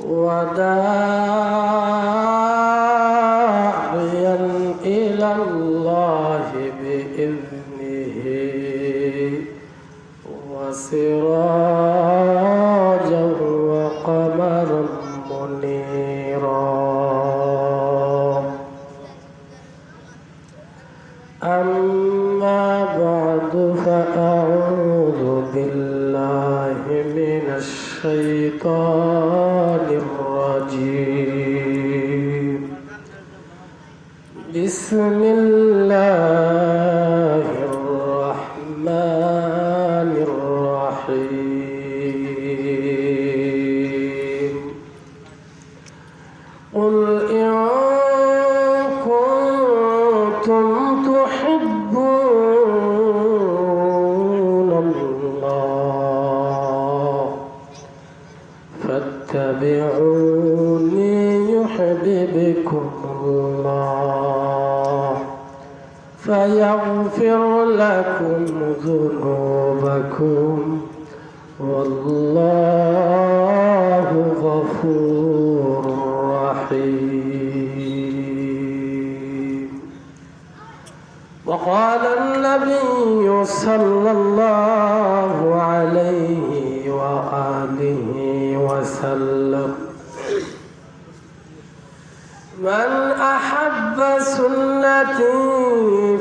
وداعيا إلى الله بإذنه وسراجا وقمرا منيرا. أما بعد فأعوذ بالله من الشيطان الرجيم. بسم الله الرحمن الرحيم. قل إن كنتم تحبون الله فاتبعوني يحببكم الله فيغفر لكم ذنوبكم والله غفور رحيم. وقال النبي صلى الله عليه وآله وسلم: من أحب سنتي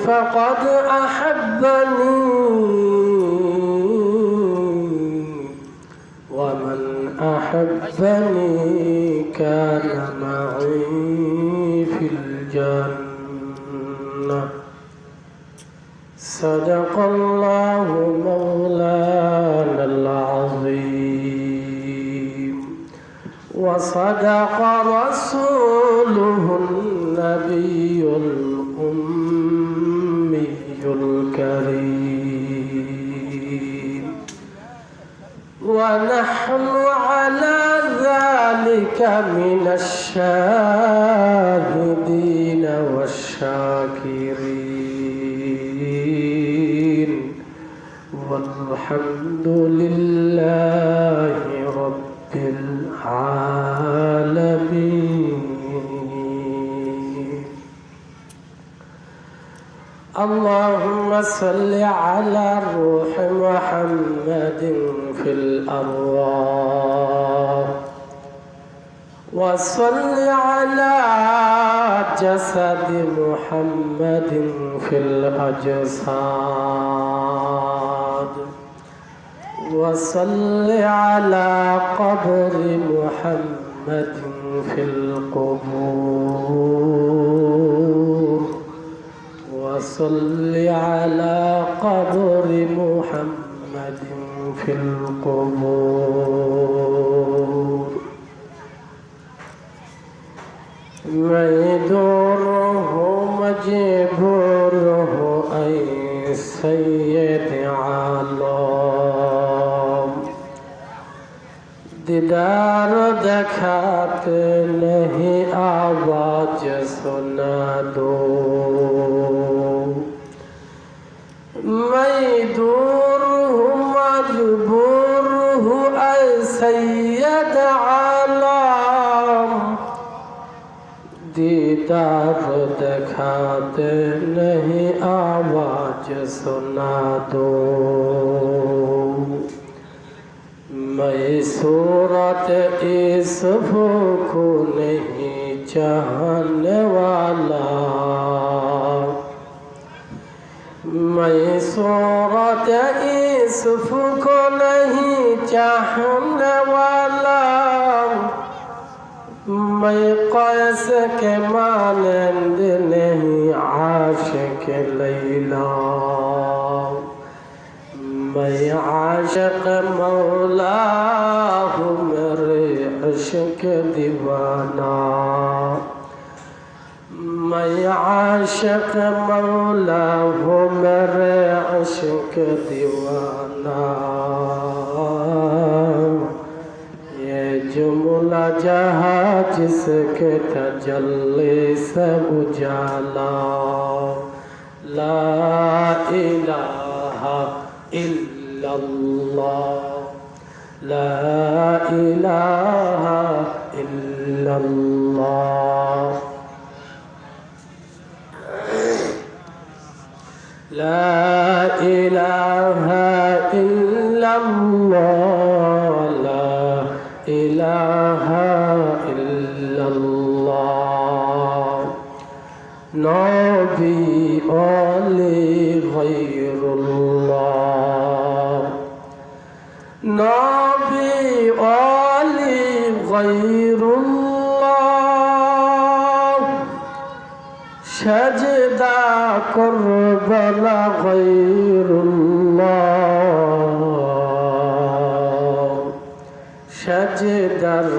فقد أحبني ومن أحبني كان معي في الجنة. صدق الله مولانا العظيم وصدق رسوله النبي الأمي الكريم. ونحن على ذلك من الشاهدين والشاكرين والحمد لله رب العالمين. اللهم صل على روح محمد في الأرواح وصل على جسد محمد في الأجساد وصل على قبر محمد في القبور وصل على قبر محمد في القبور. ميدوره مجبوره أي سيد عالم दीदार दिखाते नहीं आवाज सुना दो। मैं दूर हूँ मजबूर हूँ ऐ सैयद आलम दीदार दिखाते नहीं आवाज सुना दो। मैं सूरत यूसुफ को नहीं चाहने वाला मैं सूरत यूसुफ को नहीं चाहने वाला मैं कैस के मानंद नहीं आशिक लैला मैं आशिक मौला हूँ मेरे इश्क दीवाना मैं आशिक मौला हूँ मेरे इश्क दीवाना। ये जुमला जहाँ जिसके तजल्ली से उजाला ला इलाहा इल्लल्लाह ला इलाहा illallah. La ilaha illallah. La ilaha illallah. Nabi Ali ghayrullah. Nabi Ali ghayrullah. Sajda Karbala ghayrullah. Sajdar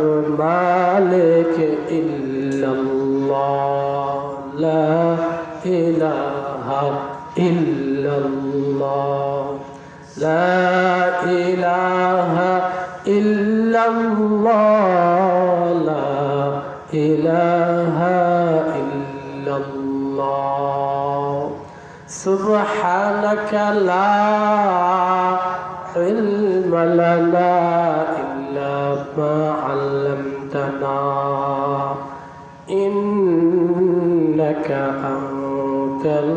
Malik illallah. La ilaha illallah. La ilaha illallah. La ilaha illallah. Subhanaka la ilma lana illa ma 'allamtana innaka antal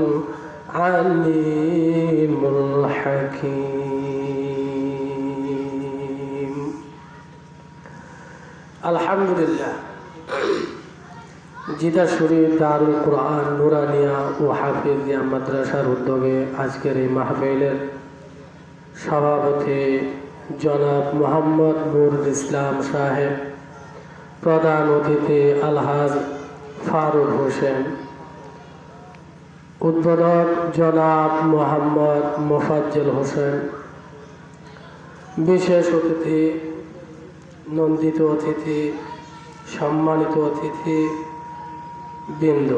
alimul hakim. আলহামদুলিল্লাহ, জিদা শরীফ দারুল কুরআন নুরানিয়া ও হাফিজিয়া মাদ্রাসার উদ্যোগে আজকের এই মাহফিলের সভাপতি জনাব মোহাম্মদ নুরুল ইসলাম সাহেব, প্রধান অতিথি আলহাজ ফারুক হোসেন, উদ্বোধক জনাব মোহাম্মদ মোফাজ্জল হোসেন, বিশেষ অতিথি, নন্দিত অতিথি, সম্মানিত অতিথি বৃন্দ,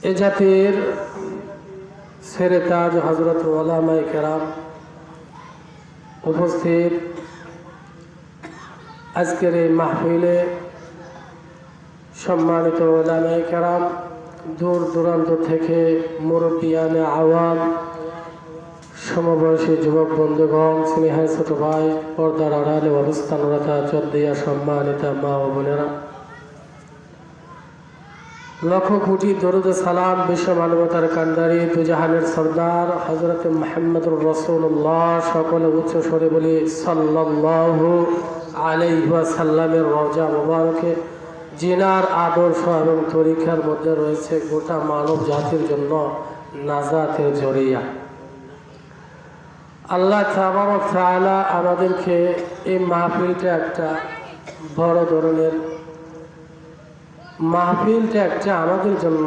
এ জাতির সেরেতাজ হযরত উলামায়ে কেরাম, উপস্থিত আজকের এই মাহফিলে সম্মানিত উলামায়ে কেরাম, দূর দূরান্ত থেকে মুরব্বিয়ানে আওয়াম, সমবয়সী যুবক বন্ধুগণ, স্নেহের ছোট ভাই, পর্দার আড়ালে অবস্থানরতা চর্দিয়া সম্মানিতা মা ও বোনেরা, লক্ষ কোটি দরুদ সালাম বিশ্ব মানবতার কান্ডারি দুজাহানের সর্দার হযরত মুহাম্মদুর রাসূলুল্লাহ, সকলে উচ্চ স্বরে বলি সাল্লাল্লাহু আলাইহি ওয়াসাল্লামের রওজা মুবারকে, জিনার আদর্শ এবং তরিকার মধ্যে রয়েছে গোটা মানব জাতির জন্য নাজাতের জরিয়া। আল্লাহ তাবারক তাআলা আমাদেরকে এই মাহফিলটা একটা বড় ধরনের মাহফিলটা একটা আমাদের জন্য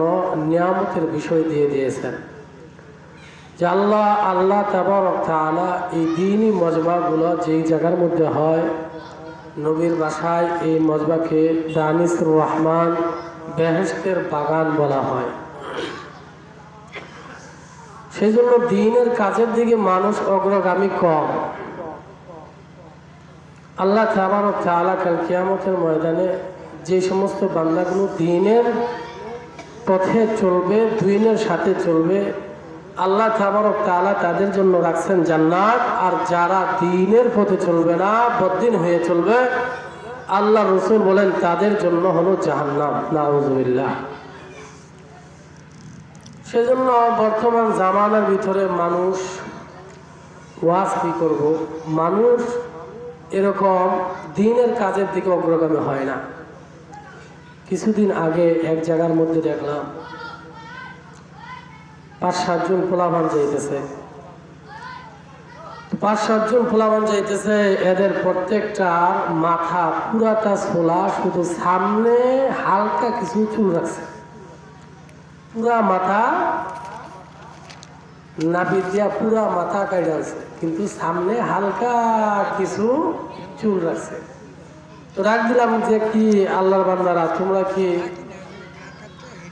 নিয়ামতের বিষয় দিয়ে দিয়েছেন যে আল্লাহ তাবারক তাআলা এই দ্বীনি মজমাগুলো যেই জায়গার মধ্যে হয়, নবীর ভাষায় এই মজমাকে দানিসুর রহমান, বেহেশতের বাগান বলা হয়। সেই জন্য দ্বীনের কাজের দিকে মানুষ অগ্রগামী কম। আল্লাহ তাবারক তাআলা কাল কিয়ামতের ময়দানে যে সমস্ত বান্দাগুলো দ্বীনের পথে চলবে, দ্বীনের সাথে চলবে, আল্লাহ তাবারক তাআলা তাদের জন্য রাখছেন জান্নাত। আর যারা দ্বীনের পথে চলবে না, বদ্দীন হয়ে চলবে, আল্লাহ রাসূল বলেন তাদের জন্য হলো জাহান্নাম। নাউযুবিল্লাহ। সেজন্য বর্তমান জামানার ভিতরে মানুষ ওয়াজ কি করব, মানুষ এরকম দ্বীনের কাজের দিকে অগ্রগামী হয় না। কিছুদিন আগে এক জায়গার মধ্যে দেখলাম ৫-৭ জন পোলাপান যাইতেছে। ৫-৭ জন পোলাপান যাইতেছে, এদের প্রত্যেকটার মাথা পুরাটা ছোলা, শুধু সামনে হালকা কিছু চুল রাখছে। পুরা মাথা নাভি দিয়া পুরা মাথা কাইটা আছে, কিন্তু সামনে হালকা কিছু চুল রাখছে। তো রাখ দিলাম যে কি আল্লাহর বান্দারা তোমরা কি,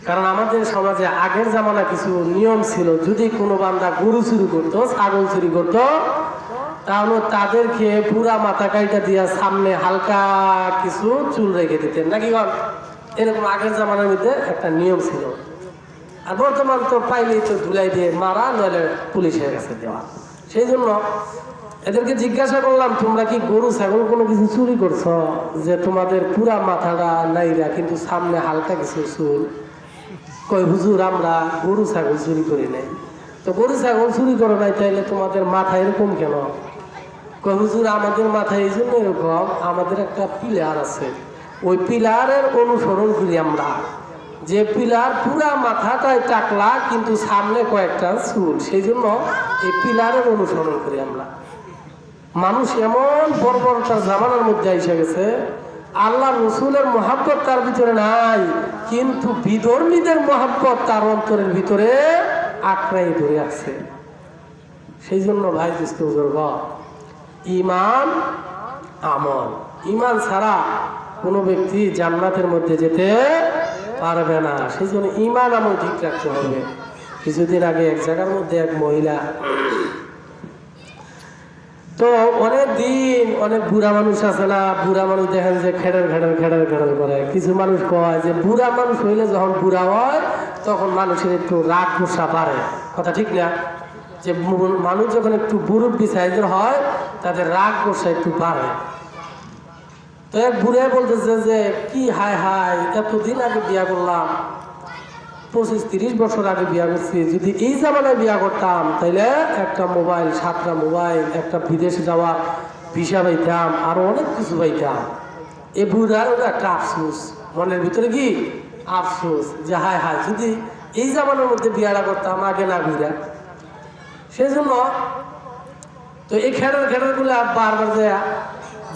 কারণ আমাদের সমাজে আগের জামানা কিছু নিয়ম ছিল, যদি কোনো বান্দা গরু চুরি করতো, ছাগল চুরি করতো, তাহলে তাদেরকে পুরা মাথা কাইটা দিয়া সামনে হালকা কিছু চুল রেখে দিতেন নাকি। এরকম আগের জামানার মধ্যে একটা নিয়ম ছিল। আর বর্তমান তো পাইলেই তো ধুলাই দিয়ে মারা, নইলে পুলিশের কাছে দেওয়া। সেই জন্য এদেরকে জিজ্ঞাসা করলাম, তোমরা কি গরু ছাগল কোনো কিছু চুরি করছো, যে তোমাদের পুরা মাথাটা নাইরা কিন্তু সামনে হালকা কিছু চুল? কই হুজুর, আমরা গরু ছাগল চুরি করি নাই। তো গরু ছাগল চুরি করো নাই, তাইলে তোমাদের মাথা এরকম কেন? কই হুজুর, আমাদের মাথায় এই জন্য এরকম, আমাদের একটা পিলার আছে, ওই পিলারের অনুসরণ করি আমরা। যে পিলার পুরা মাথাটাই টাকলা কিন্তু সামনে কয়েকটা চুল, সেই জন্য এই পিলারের অনুসরণ করি আমরা। মানুষ এমন বর্বরতার জামানার মধ্যে এসে গেছে, আল্লাহ রসুলের মহাব্বত তার ভিতরে নাই, কিন্তু বিধর্মীদের মহাব্বত তার অন্তরের ভিতরে আঁকড়াই ধরে আছে। সেই জন্য ভাই দোস্ত বুজুর্গ, ঈমান আমল, ঈমান ছাড়া কোনো ব্যক্তি জান্নাতের মধ্যে যেতে পারবে না। সেই জন্য ঈমান আমল ঠিক রাখতে হবে। কিছুদিন আগে এক জায়গার মধ্যে এক মহিলা, তো অনেক দিন অনেক বুড়া মানুষ আছে না, বুড়া মানুষ দেখেন যে খেড়ের খেড়ের খেড়ের খেড়ের করে। কিছু মানুষ কয় যে বুড়া মানুষ হইলে যখন বুড়া হয় তখন মানুষের একটু রাগ গুসা বাড়ে, কথা ঠিক না? যে মানুষ যখন একটু মুরব্বি সাইজের হয় তাদের রাগ গুসা একটু বাড়ে। তো এক বুড়ে বলতেছে যে কি হায় হায়, এতদিন আগে বিয়া করলাম, 25-30 বছর আগে বিয়া করছি, যদি এই জামানায় বিয়া করতাম তাইলে একটা মোবাইল, 7টা মোবাইল, একটা বিদেশে যাওয়া ভিসা পাইতাম, আরো অনেক কিছু পাইতাম। এ বুড়ারও একটা আফসোস, মনের ভিতরে কি আফসোস, যে হায় হায় যদি এই জামানার মধ্যে বিয়াটা করতাম আগে না বিয়া। সেই জন্য তো এই খেড়ার খেড়ার গুলো বারবার যায়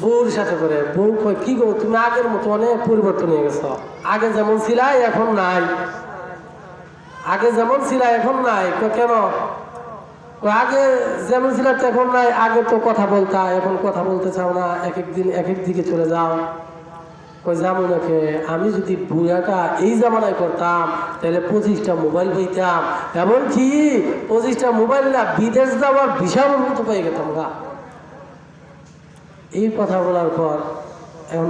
বউর সাথে করে। বউ কয় কি গো, তুমি আগের মতো অনেক পরিবর্তন হয়ে গেছো, আগে যেমন ছিলাই এখন নাই, আগে যেমন ছিল এখন নাই। কেন? আগে যেমন ছিল এখন নাই, আগে তো কথা বলতা, এখন কথা বলতে চাও না, এক একদিন এক এক দিকে চলে যাও। ওই যেমন আমি যদি বুড়াটা এই জামানায় করতাম তাহলে 25টা মোবাইল পাইতাম, এমনকি 25টা মোবাইল না, বিদেশ যাওয়ার বিশাল মতো পেয়ে গেতাম গা। এই কথা বলার পর এখন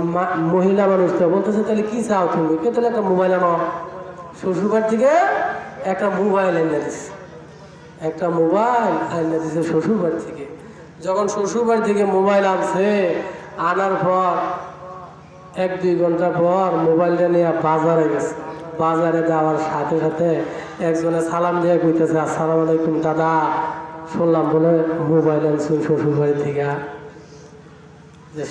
মহিলা মানুষটা বলতেছে, তাহলে কি চাও তুমি? তাহলে একটা মোবাইল আনো। শ্বশুরবাড়ি থেকে একটা মোবাইল এনে দিচ্ছে, একটা মোবাইল এনে দিচ্ছে শ্বশুরবাড়ি থেকে। যখন শ্বশুরবাড়ি থেকে মোবাইল আনছে, আনার পর 1-2 ঘন্টা পর মোবাইলটা নিয়ে বাজারে গেছে। বাজারে যাওয়ার সাথে সাথে একজনে সালাম দিয়ে কইতেছে, আসসালামু আলাইকুম দাদা, শুনলাম বলে মোবাইল আনছেন শ্বশুরবাড়ি থেকে। যে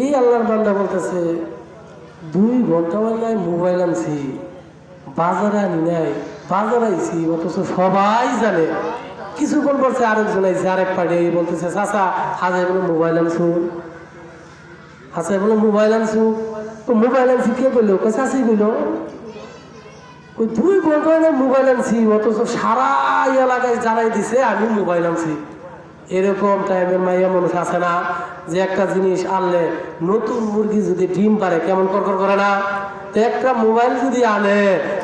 এই আল্লাহর বান্দা বলতেছে, 2 ঘন্টা নাই মোবাইল আনছি, বাজারে আনি নাই, বাজারে আইছি, অথচ সবাই জানে। কিছুক্ষণ বলছে আরেকজন আইছে, আরেক পার্টি বলতেছে, চাচা হাজার বলে মোবাইল আনছু, হাসাই বলে মোবাইল আনছু। তো মোবাইল আনছি কে বললো? চাষি বলল, ওই 2 ঘন্টা নাই মোবাইল আনছি, অথচ সারা এলাকায় জানাই দিছে আমি মোবাইল আনছি। এরকম টাইমের মাইয়া মানুষ আছে না, যে একটা জিনিস আনলে, নতুন মুরগি যদি ডিম পারে কেমন করকর করে না? তো একটা মোবাইল যদি আনে,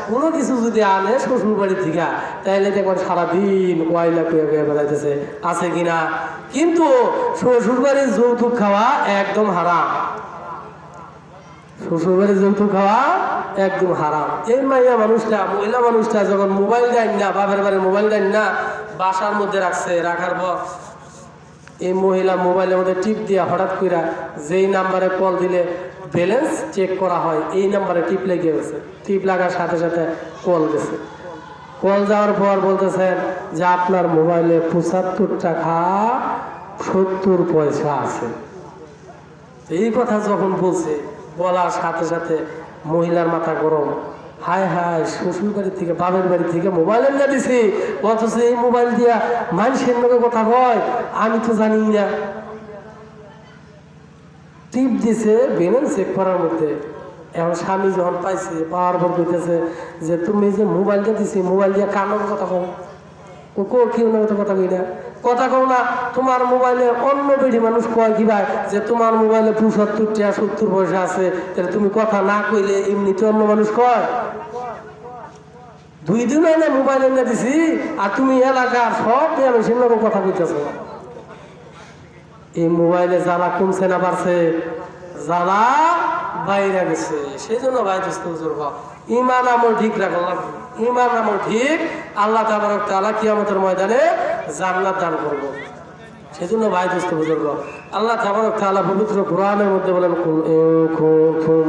কোনো কিছু যদি আনে শ্বশুর বাড়ি থেকে, তাইলে দেখবেন সারাদিন ওয়াইলা কুয়ে কুয়ে বেড়াইতেছে, আছে কিনা। কিন্তু শ্বশুর বাড়ির যৌতুক খাওয়া একদম হারাম, শ্বশুর বাড়ির যৌতুক খাওয়া একদম হারাম। এই মাইয়া মানুষটা, মহিলা মানুষটা যখন মোবাইল দেন না, বাপের বাড়ির মোবাইল দেন না, বাসার মধ্যে রাখছে, রাখার পর এই মহিলা মোবাইলের মধ্যে টিপ দিয়া হঠাৎ করে যেই নাম্বারে কল দিলে ব্যালেন্স চেক করা হয়, এই নাম্বারে টিপ লেগে গেছে। টিপ লাগার সাথে সাথে কল গেছে। কল যাওয়ার পর বলতেছেন যে আপনার মোবাইলে 75 টাকা 70 পয়সা আছে। এই কথা যখন বলছে, বলার সাথে সাথে মহিলার মাথা গরম, হায় হায়, শ্বশুর বাড়ি থেকে বাপের বাড়ি থেকে মোবাইল এনে দিছি, অথচ এই মোবাইল দিয়া মানুষের লোকের কথা কয়, আমি তো জানি না। টিপ দিছে ব্যালেন্স চেক করার মধ্যে। এখন স্বামী যখন পাইছে, পাওয়ার পর বলতেছে যে তুমি যে মোবাইলটা দিছি, মোবাইল দিয়ে কার লোকের কথা কও? ও কেউ না কথা কই না, কথা কও না। তোমার মোবাইলে অন্য বেড়ি মানুষ কয় কি ভাই, যে তোমার মোবাইলে 75 টাকা 70 পয়সা আছে, তাহলে তুমি কথা না কইলে এমনিতে অন্য মানুষ কয়? 2 দিন হয় মোবাইল এনে দিছি, আর তুমি এলাকার সব মানুষের লোকের কথা কইতেছো। এই মোবাইলে জ্বালা কমছে না বাড়ছে? জ্বালা বাইরে গেছে। সেই জন্য ভাই দোস্ত বুজুর্গ, ঈমান আমল ঠিক রাখা লাগবে। ঈমান আমল ঠিক, আল্লাহ তাবারক তাআলা কিয়ামতের ময়দানে জান্নাত দান করবো। সেজন্য ভাই দোস্ত বুজুর্গ, আল্লাহ তাবারক তাআলা পবিত্র কোরআনের মধ্যে বলেন, কুল ইন কুনতুম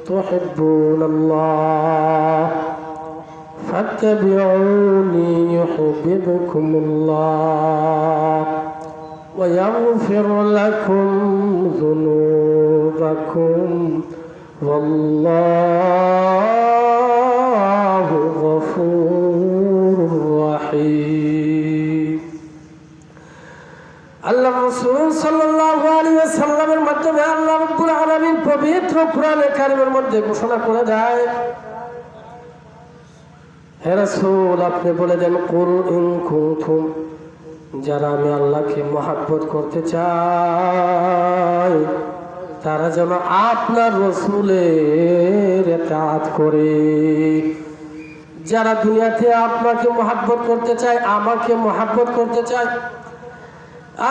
তুহিব্বুনাল্লাহ ফাত্তাবিউনি ইউহিব্বুকুমুল্লাহ ওয়া ইয়াগফির লাকুম যুনুবাকুম ওয়াল্লাহু গফুরুর রহিম। আল্লাহ রাসূল সাল্লাল্লাহু আলাইহি ওয়াসাল্লামের মাধ্যমে আল্লাহ রাব্বুল আলামিন পবিত্র কোরআনে কারিমের মধ্যে ঘোষণা করে দেয়, হে রাসূল আপনি বলে দেন, কুল ইন কুনতুম, যারা আমি আল্লাহকে মহব্বত করতে চাই তারা যেন আপনার রাসূলের ইতাআত করে। যারা দুনিয়াতে আপনাকে মহব্বত করতে চায়, আমাকে মহব্বত করতে চায়,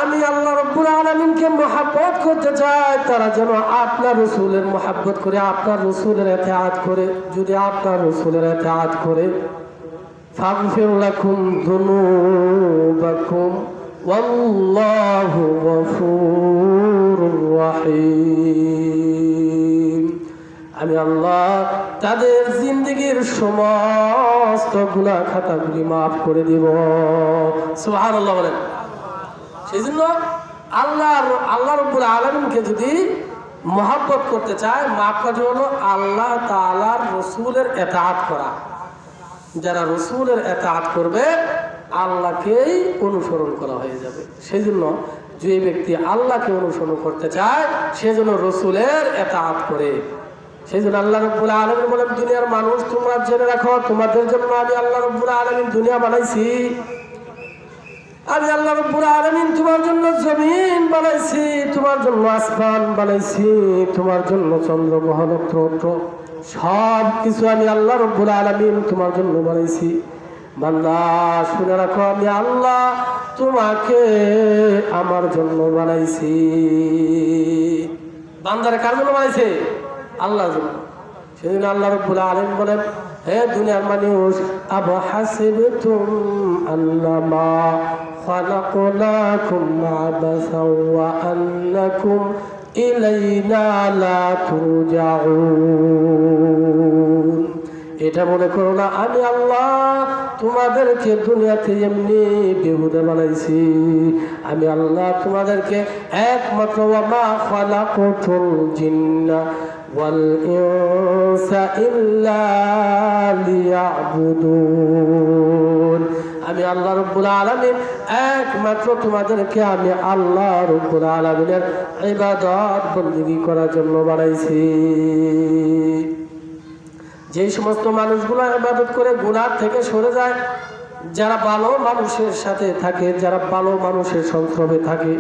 আমি আল্লাহ রাব্বুল আলামিনকে মহব্বত করতে চাই, তারা যেন আপনার রাসূলের মহব্বত করে, আপনার রাসূলের ইতাআত করে। যদি আপনার রাসূলের ইতাআত করে, ফাগফির লাকুম যুনুবাকুম ওয়াল্লাহু গফুরুর রহিম। আমি আল্লাহ তাদের জিন্দেগীর সমস্ত গুনাহ খাতাগুলি মাফ করে দিব। সুবহানাল্লাহ বলেন। সেই জন্য আল্লাহ রাব্বুল আলামিনকে যদি মহব্বত করতে চায়, মাপকাঠি হলো আল্লাহ তাআলার রাসূলের ইতাআত করা। যারা রাসূলের ইতাআত করবে আল্লাহকেই অনুসরণ করা হয়ে যাবে। সেই জন্য যে ব্যক্তি আল্লাহকে অনুসরণ করতে চায় সে যেন রাসূলের ইতাআত করে। সেই জন্য আল্লাহ রাব্বুল আলামিন বলেন, দুনিয়ার মানুষ তোমরা জেনে রাখো, তোমাদের জন্য আমি আল্লাহ রাব্বুল আলামিন দুনিয়া বানাইছি। আমি আল্লাহ রাব্বুল আলামিন তোমার জন্য জমিন বানাইছি, তোমার জন্য আসমান বানাইছি, তোমার জন্য চন্দ্র গ্রহ নক্ষত্র সব কিছু আমি আল্লাহ রাব্বুল আলামিন তোমার জন্য বানাইছি। বান্দা শুনে রাখো, আমি আল্লাহ তোমাকে আমার জন্য বানাইছি। বান্দারে কার জন্য বানাইছে? আল্লাহর জন্য। সেদিন আল্লাহ রাব্বুল আলামিন বলেন, হে দুনিয়ার মানুষ, আবহাসিবতুম আন্নামা খালাকনাকুম আবাসাও ওয়া আন্নাকুম ইলাইনা লা তুরজাউন। এটা মনে করো না আমি আল্লাহ তোমাদেরকে দুনিয়াতে এমনি বেহুদা বানাইছি। আমি আল্লাহ তোমাদেরকে একমাত্র ওয়ামা খালাকতুল জিন্না ওয়াল ইনসা ইল্লা লিয়াবুদুন। আমি আল্লাহ রাব্বুল আলামিন একমাত্র তোমাদেরকে আমি আল্লাহ রাব্বুল আলামিনের ইবাদত বندگی করার জন্য বানাইছি। যে সমস্ত মানুষগুলো ইবাদত করে গুনাহ থেকে সরে যায়, যারা ভালো মানুষের সাথে থাকে, যারা ভালো মানুষের সংস্রবে থাকে,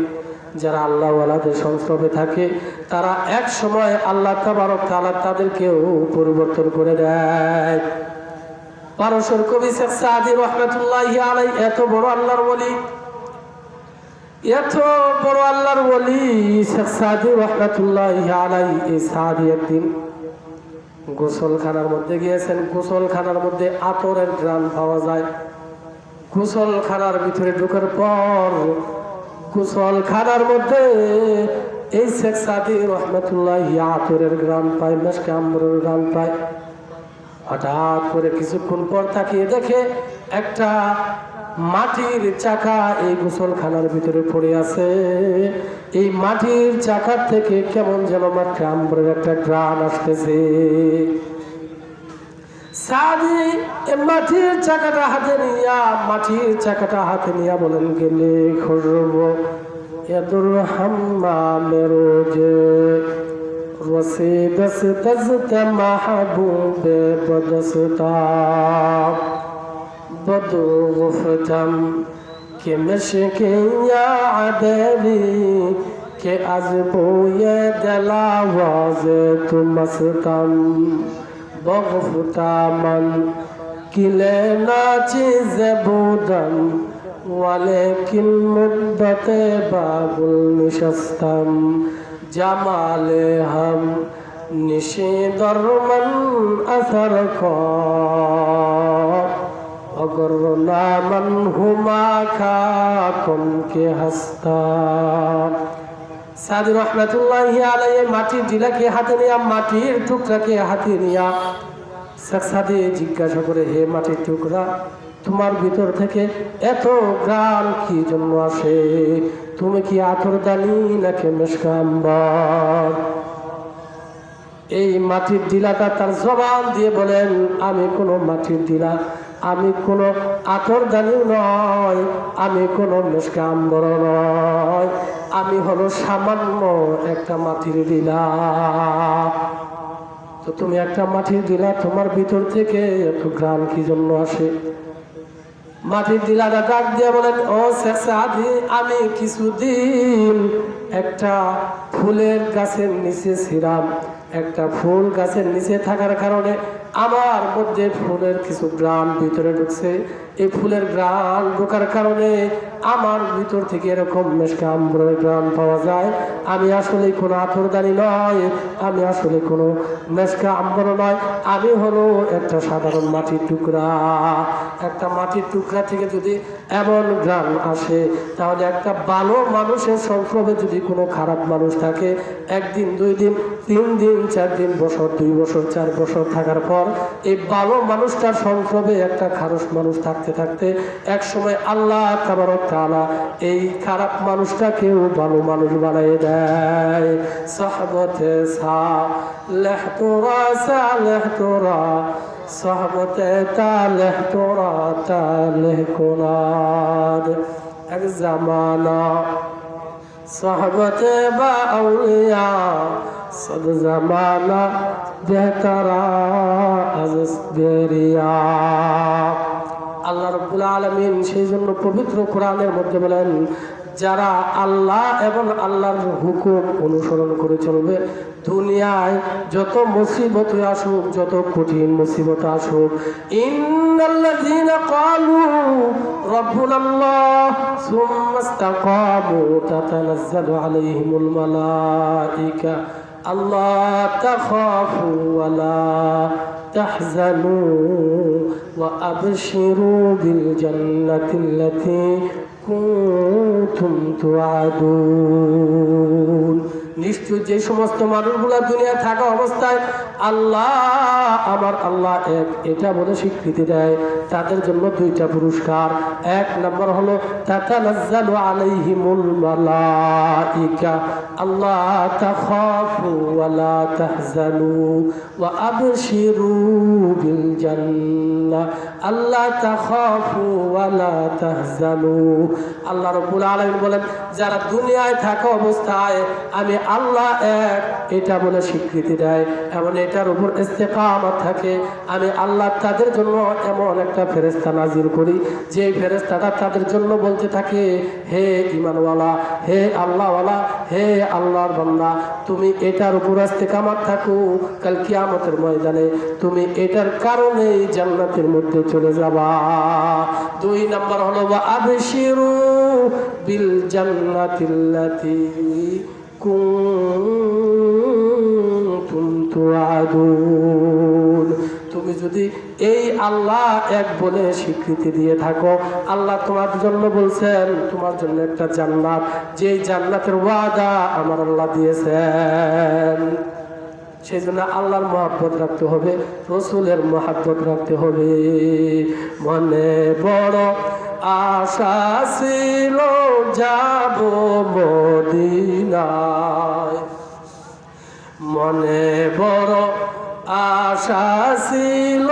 যারা আল্লাহ ওয়ালাদের সংস্রবে থাকে, তারা এক সময় আল্লাহ তাবারক তাআলা তাদেরকেও পরিবর্তন করে দেয়। পারস্যের কবি শেখ সাদী রাহমাতুল্লাহি আলাইহি এত বড় আল্লাহর ওলি, এত বড় আল্লাহর ওলি শেখ সাদী রাহমাতুল্লাহি আলাইহি। এই সাদী একদিন গোসলখানার মধ্যে গিয়েছেন। গোসলখানার মধ্যে আতরের ঘ্রাণ পাওয়া যায়। গোসলখানার ভিতরে ঢোকার পর গোসলখানার মধ্যে এই শেখ সাদী রাহমাতুল্লাহি আতরের ঘ্রাণ পায়, মেশকে আম্বরের ঘ্রাণ পায়। হঠাৎ করে কিছুক্ষণ পর তাকিয়ে দেখে একটা মাটির চাকা এই গোসলখানার ভিতরে পড়ে আছে। এই মাটির চাকার থেকে কেমন যেন মাঠে আম্বরের একটা ঘ্রাণ আসতেছে। সাদি মাটির চাকাটা হাতে নিয়া বলেন, গেলে খরব ইয়াদুর হাম্মামের যে রসে বসে দজতে মাহবুবে বদসতা বদগফতম কে মশকে ইয়া আদরি কে আজবুয়ে দলাওয়াজ তুমস্তম বগফতামন কিলে নাচি জবুদম ওয়ালাকিন মুদ্দতে বাবুল নিশস্তম জামালে হাম নিশে দরমন আসার খ অগরনা মান হুমা খাকুম কে হাস্তা। সাদি রহমাতুল্লাহি আলাইহি মাটির ঢিলাকে হাতে নিয়া, মাটির টুকরাকে হাতে নিয়া সাদি জিজ্ঞাসা করে, হে মাটির টুকরা, তোমার ভিতর থেকে এত ঘ্রাণ কি জন্য আসে? তুমি কি আতরদানি নাকি মেশকা আম্বর? এই মাটির ঢিলাটা তার জবান দিয়ে বলেন, আমি কোনো মাটির ঢিলা, আমি কোনো আতরদানিও নয়, আমি কোনো মেশকা আম্বর নয়, আমি হলো সামান্য একটা মাটির ঢিলা। তো তুমি একটা মাটির ঢিলা, তোমার ভিতর থেকে এত ঘ্রাণ কি জন্য আসে? মাটির ঢিলাটা ডাক দিয়ে বলেন, ও সাদি, আমি কিছুদিন একটা ফুলের গাছের নিচে ছিলাম। একটা ফুল গাছের নিচে থাকার কারণে আমার মধ্যে ফুলের কিছু ঘ্রাণ ভিতরে ঢুকছে। এই ফুলের ঘ্রাণ ঢোকার কারণে আমার ভিতর থেকে এরকম মেশকা আম্বরের ঘ্রাণ পাওয়া যায়। আমি আসলে কোনো আতরদানি নয়, আমি আসলে কোনো মেশকা আম্বর নয়, আমি হলো একটা সাধারণ মাটির টুকরা। একটা মাটির টুকরা থেকে যদি এমন ঘ্রাণ আসে, তাহলে একটা ভালো মানুষের সংক্রমে যদি কোনো খারাপ মানুষ থাকে, একদিন, 2 দিন, 3 দিন, 4 দিন, বছর, 2 বছর, 4 বছর থাকার পর এই ভালো মানুষটার সংক্রমে একটা খারাপ মানুষ থাকতে থাকতে এক সময় আল্লাহ তাবারক তাআলা এই খারাপ মানুষটাকেও ভালো মানুষ বানিয়ে দেয়। সাহবতে সালেহ তোরা সালেহ তোরা, সাহবতে তালেহ তোরা তালেহ কোনাদ। এক জামানা সাহবতে বা আউলিয়া, সব জামানা বেহতারা আজ বেরিয়া। আল্লাহ রাব্বুল আলামিন সেই জন্য পবিত্র কোরআনের মধ্যে বলেন, যারা আল্লাহ এবং আল্লাহর হুকুম অনুসরণ করে চলবে, দুনিয়ায় যত মুসিবত আসুক, যত কঠিন মুসিবত আসুক, ইন্নাল্লাযীনা ক্বালু রাব্বুনাল্লাহ সুম্মা ইসতাকামু তাতানাজ্জালু আলাইহিমুল মালায়েকা আল্লা তাখাফু ওয়া লা তাহজানু ওয়া আবশিরু বিল জান্নাতিল্লাতী কুনতুম তুআদুন। নিশ্চয় যে সমস্ত মানুষগুলা দুনিয়ায় থাকা অবস্থায় আল্লাহ আমার আল্লাহ এক এটা বলে স্বীকৃতি দেয়, তাদের জন্য 2টা পুরস্কার। 1 নম্বর হলো তাতানাজ্জালু আলাইহিমুল মালাইকা আল্লাহ তাখাফু ওয়া লা তাহজানু ওয়া আবশিরু বিল জান্নাহ আল্লাহ তাখাফু ওয়া লা তাহজানু। আল্লাহ রাব্বুল আলামিন বলেন, যারা দুনিয়ায় থাকা অবস্থায় আমি আল্লাহ এক এটা বলে স্বীকৃতি দেয় এবং এটার উপর ইস্তেকামত থাকে, আমি আল্লাহ তাদের জন্য এমন একটা ফেরেশতা নাজিল করি, যে ফেরেশতাটা তাদের জন্য বলতে থাকে, হে ঈমানওয়ালা, হে আল্লাহওয়ালা, হে আল্লাহর বান্দা, তুমি এটার উপর ইস্তেকামত থাকো, কাল কিয়ামতের ময়দানে তুমি এটার কারণেই জান্নাতের মধ্যে চলে যাবা। 2 নম্বর হলো ওয়া আবশিরু বিল জান্নাতিল্লাতী কুনতুম তুআদুন। তুমি যদি এই আল্লাহ এক বলে স্বীকৃতি দিয়ে থাকো, আল্লাহ তোমার জন্য বলছেন তোমার জন্য একটা জান্নাত, যে জান্নাতের ওয়াদা আমার আল্লাহ দিয়েছেন। সেই জন্য আল্লাহর মহব্বত রাখতে হবে, রসুলের মহব্বত রাখতে হবে। মনে বড় আশা ছিল যাব মদিনায়, মনে বড় আশা ছিল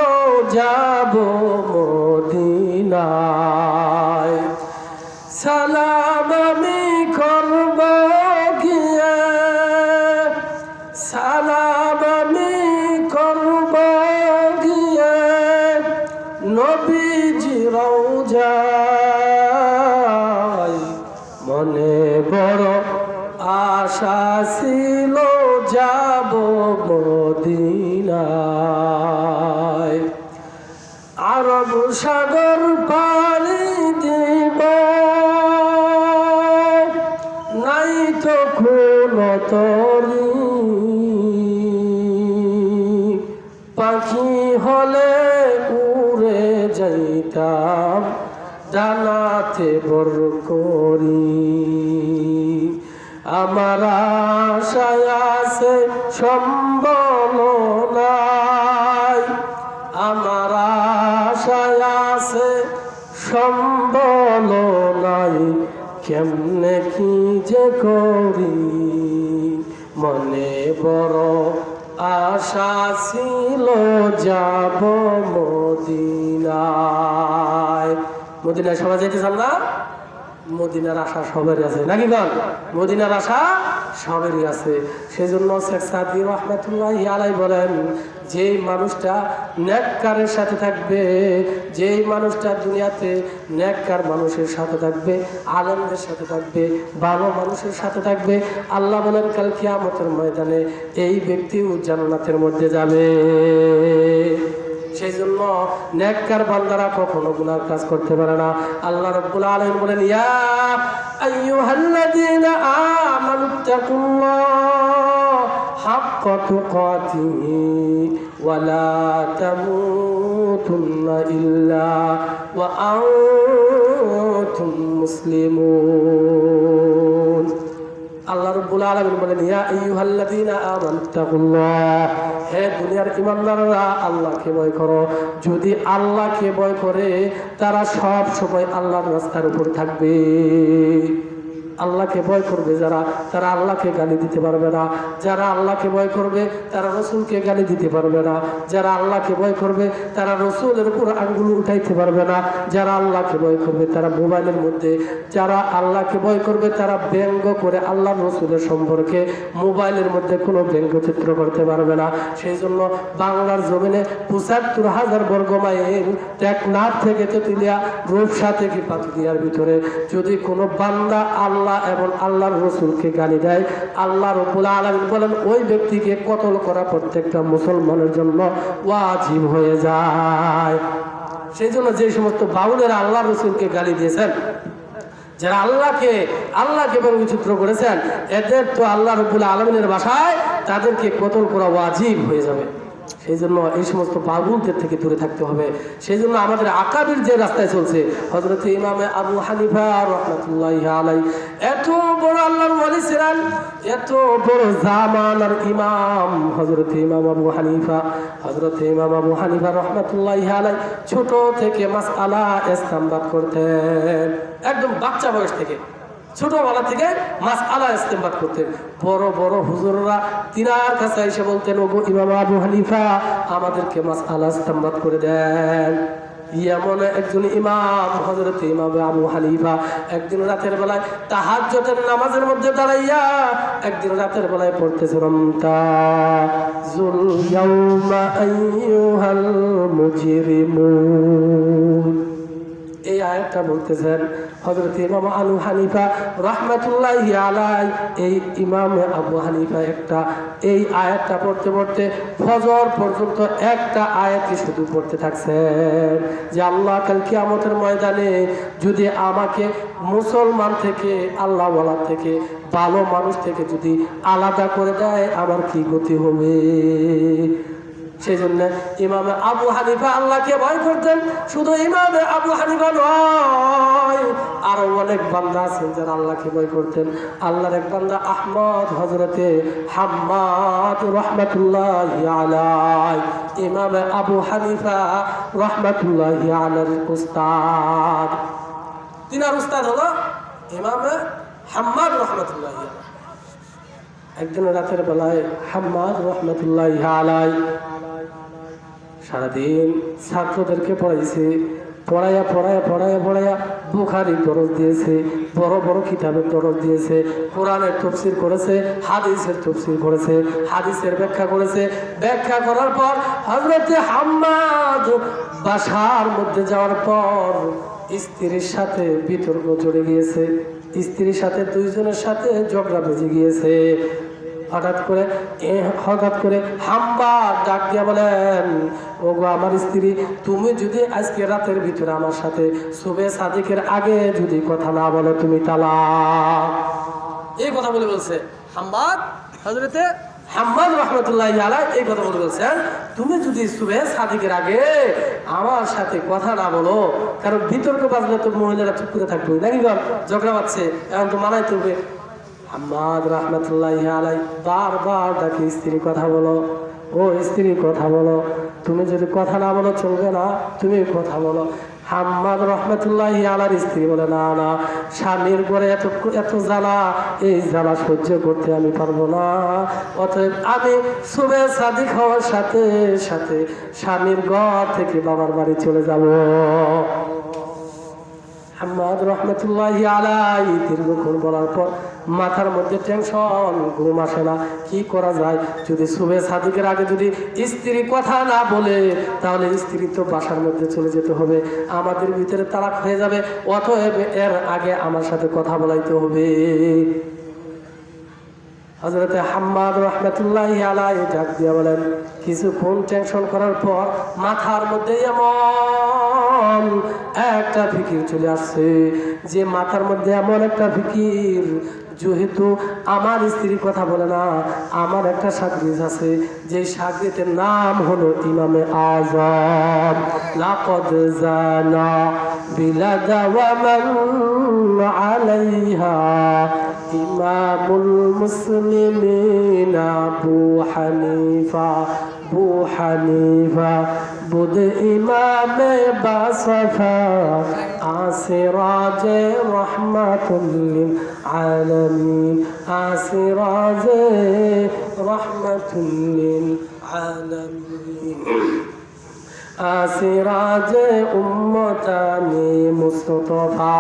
যাব মদিনায়, সালাম আমি করব গিয়ে, সালাম আমি করব গিয়ে নবীজি রওজায়, মনে বড় আশা ছিল যাব মদিনায়, আরব সাগর পাড়ি দিব, নাই তো কোনো তরি, পাখি হলে উড়ে যাইতা ডানাতে বর করি। আমার আশায় আছে সম্বল নাই, আমার আশায় আছে সম্বল নাই, কেমনে কি যে করি। মনে বড় আশা ছিল যাব মদিনায়। মদিনায় সবাই যেতে চান না? মদিনার আশা সবারই আছে নাকি গান? মদিনার আশা সবারই আছে। সেজন্য শেখ সাদি রহমাতুল্লাহি আলাইহি বলেন, যেই মানুষটা নেককারের সাথে থাকবে, যেই মানুষটা দুনিয়াতে নেককার মানুষের সাথে থাকবে, আলেমদের সাথে থাকবে, ভালো মানুষের সাথে থাকবে, আল্লাহ বলেন কাল কিয়ামতের ময়দানে এই ব্যক্তিও জান্নাতের মধ্যে যাবে। সেই জন্য নেককার বান্দারা কখনো গুনার কাজ করতে পারে না। আল্লাহ রাব্বুল আলামিন বলেন, ইয়া আইয়ুহাল্লাযীনা আমানুত্তাকুল্লাহ হাক্কা তুকাতিহি ওয়া লা তামুতুন্না ইল্লা ওয়া আনতুম মুসলিমুন। আল্লাহ রাব্বুল আলামিন বলেন, ইয়া আইয়ুহাল্লাযীনা আমানুত্তাকুল্লাহ, হে দুনিয়ার ঈমানদাররা আল্লাহকে ভয় করো। যদি আল্লাহকে ভয় করে তারা সব সময় আল্লাহর রাস্তার উপর থাকবে। আল্লাহকে ভয় করবে যারা, তারা আল্লাহকে গালি দিতে পারবে না। যারা আল্লাহকে ভয় করবে তারা রসুলকে গালি দিতে পারবে না। যারা আল্লাহকে ভয় করবে তারা রসুলের উপর আঙ্গুল উঠাইতে পারবে না। যারা আল্লাহকে ভয় করবে তারা মোবাইলের মধ্যে, যারা আল্লাহকে ভয় করবে তারা ব্যঙ্গ করে আল্লাহ রসুলের সম্পর্কে মোবাইলের মধ্যে কোনো ব্যঙ্গচিত্র করতে পারবে না। সেই জন্য বাংলার জমিনে ৭৫,০০০ বর্গ মাইল টেকনাফ থেকে তেতুলিয়া, রূপসা থেকে পাতুলিয়ার ভিতরে যদি কোনো বান্দা আল্লাহ এবং আল্লাহর রসুলকে গালি দেয়, আল্লাহ রাব্বুল আলামিন বলেন ওই ব্যক্তিকে কতল করা প্রত্যেকটা মুসলমানের জন্য ওয়াজিব হয়ে যায়। সেই জন্য যে সমস্ত বাউলেরা আল্লাহ রসুলকে গালি দিয়েছেন, যারা আল্লাহকে ব্যঙ্গচিত্র করেছেন, এদের তো আল্লাহ রাব্বুল আলামিনের ভাষায় তাদেরকে কতল করা ওয়াজিব হয়ে যাবে। সেই জন্য এই সমস্ত বাউলদের থেকে দূরে থাকতে হবে। সেই জন্য আমাদের আকাবির যে রাস্তায় চলছে, হযরত ইমামে আবু হানিফা রাহমাতুল্লাহি আলাইহি এত বড় আল্লাহর ওয়ালি ছিলেন, এত বড় জামানার ইমাম হযরত ইমাম আবু হানিফা রাহমাতুল্লাহি আলাইহি ছোট থেকে মাসআলা ইসতিমবাত করতেন। একদম বাচ্চা বয়স থেকে, ছোটবেলা থেকে মাসআলা ইসতিমবাত করতেন। বড় বড় হুজুররা তিনার কাছে এসে বলতেন, ওগো ইমাম আবু হানিফা আমাদেরকে মাসআলা ইসতিমবাত করে দেন। এমন একজন ইমাম হযরত ইমাম আবু হানিফা একদিন রাতের বেলায় তাহাজ্জুদের নামাজের মধ্যে দাঁড়াইয়া একদিন রাতের বেলায় পড়তেছে, রমতাজুল ইয়াউমা আইয়ুহাল মুজরিমুন। এই আয়াতটা বলতেছেন হযরত ইমাম আবু হানিফা রাহমাতুল্লাহি আলাইহি। এই ইমাম আবু হানিফা এই আয়াতটা পড়তে পড়তে ফজর পর্যন্ত একটা আয়াতই শুধু পড়তে থাকছেন, যে আল্লাহ কাল কিয়ামতের ময়দানে যদি আমাকে মুসলমান থেকে, আল্লাহ ওয়ালা থেকে, ভালো মানুষ থেকে যদি আলাদা করে দেয় আমার কি গতি হবে। সেই জন্য ইমামে আবু হানিফা আল্লাহকে ভয় করতেন। শুধু ইমামে আবু হানিফা নয়, আরো অনেক বান্দা আছেন যারা আল্লাহকে ভয় করতেন। আল্লাহর এক বান্দা আহমদ হযরতে হাম্মাদ রাহমাতুল্লাহি আলাইহি, ইমামে আবু হানিফা রাহমাতুল্লাহি আলাইহির উস্তাদ। তিনার উস্তাদ হলো ইমামে হাম্মাদ রাহমাতুল্লাহি আলাইহি। একদিন রাতের বেলায় হাম্মাদ রাহমাতুল্লাহি আলাইহি সারাদিন ছাত্রদেরকে পড়াইয়া বুখারীর দরজ দিয়েছে, বড় বড় কিতাবের দরজ দিয়েছে, কোরআনের তাফসীর করেছে, হাদিসের তাফসীর করেছে, হাদিসের ব্যাখ্যা করেছে। ব্যাখ্যা করার পর হযরত হাম্মাদ বাসার মধ্যে যাওয়ার পর স্ত্রীর সাথে বিতর্ক জড়ে গিয়েছে, স্ত্রীর সাথে দুইজনের সাথে ঝগড়া বেজে গিয়েছে। হঠাৎ করে হাম্মাদ ডাক দিয়া বলেন, ওগো আমার স্ত্রী, তুমি যদি আজকে রাতের ভিতরে আমার সাথে সুবে সাদিকের আগে যদি কথা না বলো তুমি তালাক। এই কথা বলছে হাম্মাদ হযরতে হাম্মাদ রহমতুল্লাহি আলাইহি এই কথা বলছেন, তুমি যদি সুবহে সাদিকের আগে আমার সাথে কথা না বলো, কারণ বিতর্ক বাজলে তো মহিলারা চুপ করে থাকবে নাকি, ঝগড়া বাজছে, এখন তো মানাইতে হবে। হাম্মাদ রহমতুল্লাহি আলাইহি বারবার ডাকে, স্ত্রী কথা বলো, ও স্ত্রী কথা বলো, তুমি যদি কথা না বলো চলবে না, তুমি কথা বলো। হাম্মাদ রহমতুল্লাহি আলাইহির স্ত্রী বলে, না না, স্বামীর ঘরে এত এত জ্বালা, এই জ্বালা সহ্য করতে আমি পারবো না, অতএব আমি সুবহে সাদিক হওয়ার সাথে সাথে স্বামীর ঘর থেকে বাবার বাড়ি চলে যাব। হাম্মাদ রহমতুল্লাহি আলাইহি দীর্ঘক্ষণ বলার পর মাথার মধ্যে টেনশন, ঘুম আসে না, কি করা যায়? যদি সুবহে সাদিকের আগে যদি স্ত্রী কথা না বলে, তাহলে স্ত্রী তো বাসার মধ্যে চলে যেতে হবে, আমাদের ভিতরে তালাক হয়ে যাবে, অতএব এর আগে আমার সাথে কথা বলাইতে হবে। হযরতে হাম্মাদ রহমতুল্লাহি আলাইহি ডাক দিয়া বলেন, কিছুক্ষণ টেনশন করার পর মাথার মধ্যে এমন একটা ফিকির চলে আসছে, যে মাথার মধ্যে এমন একটা ফিকির, যেহেতু আমার স্ত্রী কথা বলে না, আমার একটা সাগরিদ আছে, যে সাগরিদের নাম হলো ইমামে আযম। লাকাদ জানা বিলাদা ওয়া মান আলাইহা ইমামুল মুসলিমিন আবু হানিফা, আবু হানিফা বুদ ইমামে বাসফা আসিরাজে রহমাতুল লিল আলামিন, আসিরাজে রহমাতুল লিল আলামিন, আসিরাজে উম্মতানি মুস্তাফা।